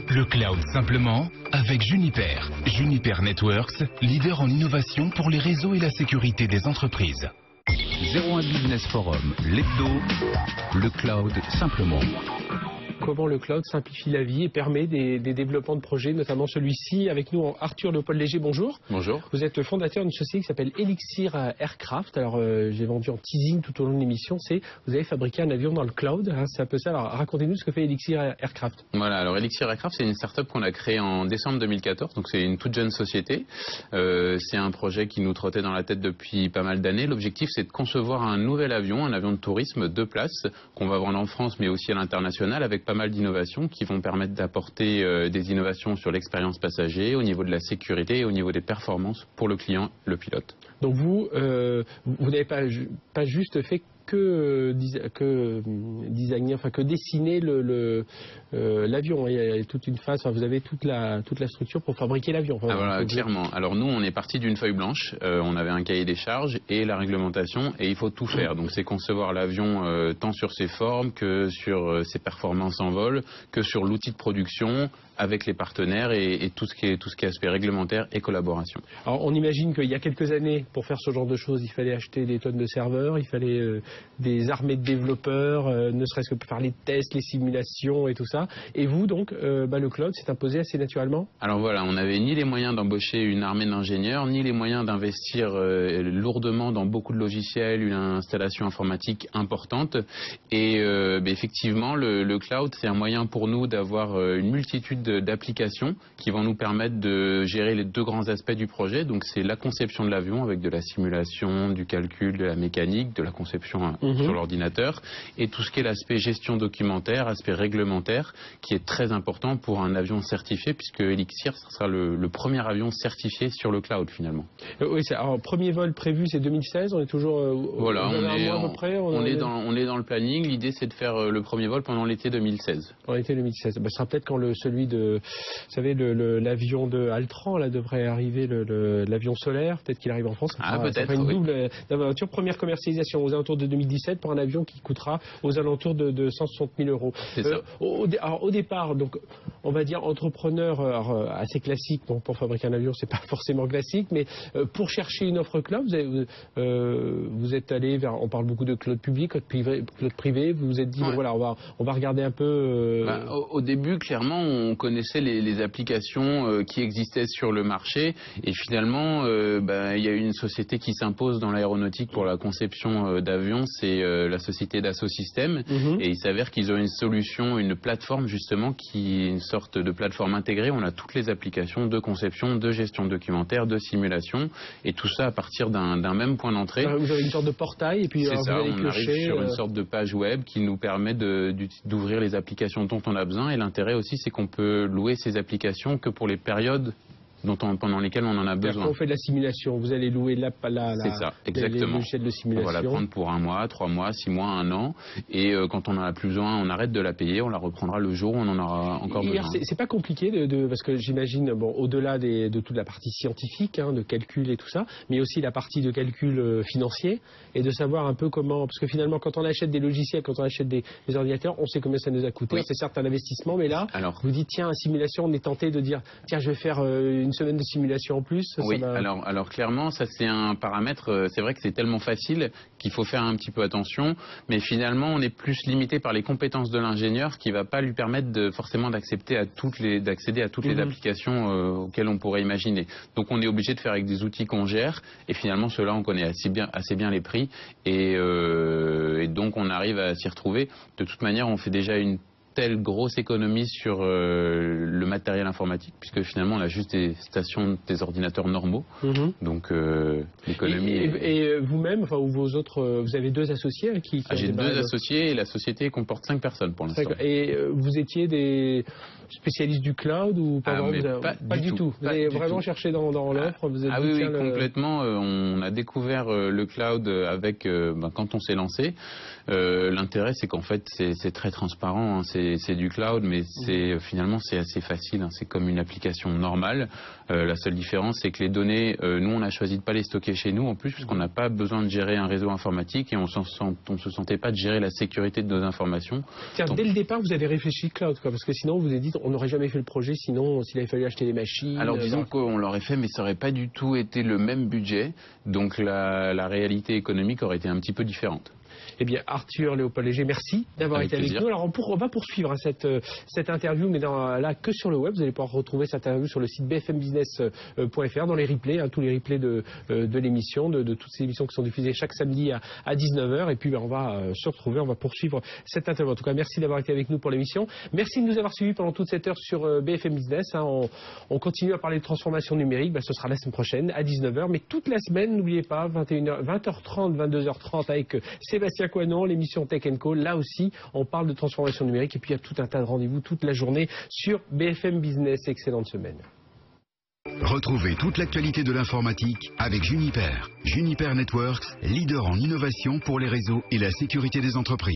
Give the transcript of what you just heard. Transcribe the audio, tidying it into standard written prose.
Le cloud simplement avec Juniper. Juniper Networks, leader en innovation pour les réseaux et la sécurité des entreprises. 01 Business Forum, l'hebdo, le cloud simplement. Comment le cloud simplifie la vie et permet des développements de projets, notamment celui-ci. Avec nous, Arthur Leopold-Léger, bonjour. Bonjour. Vous êtes le fondateur d'une société qui s'appelle Elixir Aircraft. Alors, j'ai vendu en teasing tout au long de l'émission, c'est vous avez fabriqué un avion dans le cloud, hein, c'est un peu ça. Alors, racontez-nous ce que fait Elixir Aircraft. Voilà, alors Elixir Aircraft, c'est une start-up qu'on a créée en décembre 2014, donc c'est une toute jeune société. C'est un projet qui nous trottait dans la tête depuis pas mal d'années. L'objectif, c'est de concevoir un nouvel avion, un avion de tourisme 2 places, qu'on va vendre en France, mais aussi à l'international, avec pas mal d'innovations qui vont permettre d'apporter des innovations sur l'expérience passager, au niveau de la sécurité et au niveau des performances pour le client, le pilote. Donc vous n'avez pas juste fait que designer, enfin que dessiner l'avion. Il y a toute une phase, enfin, vous avez toute la structure pour fabriquer l'avion. Enfin, voilà, clairement. Alors nous, on est parti d'une feuille blanche. On avait un cahier des charges et la réglementation, et il faut tout faire. Donc c'est concevoir l'avion tant sur ses formes que sur ses performances en vol, que sur l'outil de production, avec les partenaires et tout ce qui est aspect réglementaire et collaboration. Alors on imagine qu'il y a quelques années, pour faire ce genre de choses, il fallait acheter des tonnes de serveurs, il fallait des armées de développeurs, ne serait-ce que pour faire les tests, les simulations et tout ça. Et vous donc, le cloud s'est imposé assez naturellement? Alors voilà, on n'avait ni les moyens d'embaucher une armée d'ingénieurs, ni les moyens d'investir lourdement dans beaucoup de logiciels, une installation informatique importante. Et effectivement, le cloud, c'est un moyen pour nous d'avoir une multitude d'applications qui vont nous permettre de gérer les 2 grands aspects du projet. Donc c'est la conception de l'avion avec de la simulation, du calcul, de la mécanique, de la conception sur l'ordinateur, et tout ce qui est l'aspect gestion documentaire, aspect réglementaire, qui est très important pour un avion certifié, puisque Elixir sera le premier avion certifié sur le cloud finalement. Oui, alors premier vol prévu c'est 2016, on est toujours voilà, on est dans le planning. L'idée c'est de faire le premier vol pendant l'été 2016. Pendant l'été 2016. Ce sera peut-être quand celui de, vous savez, l'avion de Altran là devrait arriver, l'avion solaire, peut-être qu'il arrive en France. Peut-être. Ça fera une double aventure. Première commercialisation aux alentours de 2017 pour un avion qui coûtera aux alentours de 160 000 euros. C'est ça. Alors, au départ, donc, on va dire entrepreneur assez classique. Bon, pour fabriquer un avion, c'est pas forcément classique, mais pour chercher une offre cloud, vous êtes allé vers, on parle beaucoup de cloud public, cloud privé. Vous vous êtes dit, voilà, on va regarder un peu. Au début, clairement, on connaissait les applications qui existaient sur le marché, et finalement, il y a une société qui s'impose dans l'aéronautique pour la conception d'avions, c'est la société Dassault Systèmes, et il s'avère qu'ils ont une solution, une plateforme justement qui est une sorte de plateforme intégrée. On a toutes les applications de conception, de gestion documentaire, de simulation, et tout ça à partir d'un même point d'entrée. Vous avez une sorte de portail, et puis c'est ça, vous allez on arrive sur une sorte de page web qui nous permet d'ouvrir les applications dont on a besoin, et l'intérêt aussi c'est qu'on peut louer ces applications que pour les périodes pendant lesquelles on en a besoin. Quand on fait de la simulation, vous allez louer c'est ça, exactement. les logiciels de simulation. On va la prendre pour 1 mois, 3 mois, 6 mois, 1 an, et quand on en a plus besoin, on arrête de la payer, on la reprendra le jour où on en aura encore besoin. C'est pas compliqué parce que j'imagine, au-delà de toute la partie scientifique, de calcul et tout ça, mais aussi la partie de calcul financier, et de savoir un peu comment, parce que finalement quand on achète des logiciels, quand on achète des ordinateurs, on sait combien ça nous a coûté. C'est certes un investissement, mais là, vous dites tiens, simulation, on est tenté de dire tiens, je vais faire une semaine de simulation en plus. Oui, alors clairement, ça c'est un paramètre, c'est vrai que c'est tellement facile qu'il faut faire un petit peu attention, mais finalement on est plus limité par les compétences de l'ingénieur qui ne va pas lui permettre forcément d'accéder à toutes les applications auxquelles on pourrait imaginer. Donc on est obligé de faire avec des outils qu'on gère, et finalement ceux-là on connaît assez bien les prix, et donc on arrive à s'y retrouver. De toute manière, on fait déjà une telle grosse économie sur le matériel informatique, puisque finalement on a juste des stations, des ordinateurs normaux. Donc l'économie. Et vous-même, ou vos autres, vous avez 2 associés qui j'ai 2 associés, et la société comporte 5 personnes pour l'instant. Et vous étiez des spécialistes du cloud ou pas? Pas du tout. Vous avez vraiment cherché dans l'offre. Oui, complètement. On a découvert le cloud avec quand on s'est lancé. L'intérêt, c'est qu'en fait, c'est très transparent, hein. C'est du cloud, mais finalement, c'est assez facile, hein. C'est comme une application normale. La seule différence, c'est que les données, nous, on a choisi de pas les stocker chez nous, en plus, puisqu'on n'a pas besoin de gérer un réseau informatique et on se sentait pas de gérer la sécurité de nos informations. Dès le départ, vous avez réfléchi cloud, quoi, parce que sinon, vous avez dit, on n'aurait jamais fait le projet, sinon, s'il avait fallu acheter des machines... Alors, disons qu'on l'aurait fait, mais ça n'aurait pas du tout été le même budget, donc la réalité économique aurait été un petit peu différente. Eh bien, Arthur Léopold Léger, merci d'avoir été avec nous. Alors, on va poursuivre cette interview, mais là, que sur le web. Vous allez pouvoir retrouver cette interview sur le site bfmbusiness.fr, dans les replays, hein, tous les replays de l'émission, de toutes ces émissions qui sont diffusées chaque samedi à 19h. Et puis, on va se retrouver, on va poursuivre cette interview. En tout cas, merci d'avoir été avec nous pour l'émission. Merci de nous avoir suivis pendant toute cette heure sur BFM Business. Hein. On continue à parler de transformation numérique. Ce sera la semaine prochaine à 19h. Mais toute la semaine, n'oubliez pas, 20h30, 22h30 avec Sébastien Coinon, l'émission Tech & Co. Là aussi, on parle de transformation numérique et puis il y a tout un tas de rendez-vous toute la journée sur BFM Business. Excellente semaine. Retrouvez toute l'actualité de l'informatique avec Juniper. Juniper Networks, leader en innovation pour les réseaux et la sécurité des entreprises.